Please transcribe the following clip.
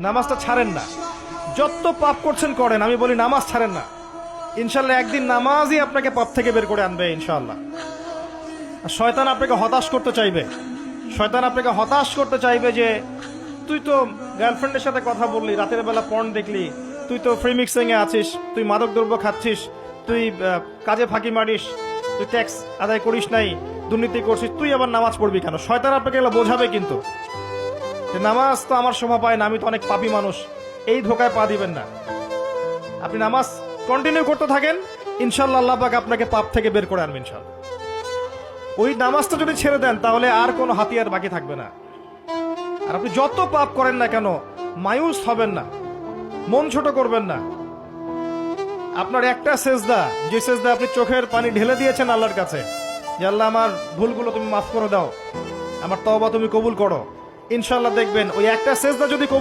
নামাজটা ছাড়েন না। যত পাপ করছেন করেন, আমি বলি নামাজ ছাড়েন না। ইনশাল্লাহ একদিন নামাজই আপনাকে পাপ থেকে বের করে আনবে ইনশাআল্লাহ। আর শয়তান আপনাকে হতাশ করতে চাইবে, শয়তান আপনাকে হতাশ করতে চাইবে যে তুই তো গার্লফ্রেন্ডের সাথে কথা বললি, রাতের বেলা পর্ন দেখলি, তুই তো ফ্রি মিক্সিং এ আছিস, তুই মাদক দ্রব্য খাচ্ছিস, তুই কাজে ফাঁকি মারিস, তুই ট্যাক্স আদায় করিস নাই, দুর্নীতি করছিস, তুই আবার নামাজ পড়বি কেন? শয়তান আপনাকে এগুলো বোঝাবে কিন্তু যে নামাজ তো আমার শোভা পায় না, আমি তো অনেক পাপী মানুষ। এই ধোকায় পা দিবেন না। আপনি নামাজ কন্টিনিউ করতে থাকেন, ইনশাল্লাহ আল্লাহ পাক আপনাকে পাপ থেকে বের করে আনবেন ইনশাল্লাহ। ওই নামাজটা যদি ছেড়ে দেন তাহলে আর কোনো হাতিয়ার বাকি থাকবে না। আর আপনি যত পাপ করেন না কেন মায়ুস হবেন না, মন ছোট করবেন না। আপনার একটা সেজদা, যে সেজদা আপনি চোখের পানি ঢেলে দিয়েছেন আল্লাহর কাছে, যে আল্লাহ আমার ভুলগুলো তুমি মাফ করে দাও, আমার তওবা তুমি কবুল করো, ইনশাল্লাহ দেখবেন ওই একটা সেজদা যদি কবুল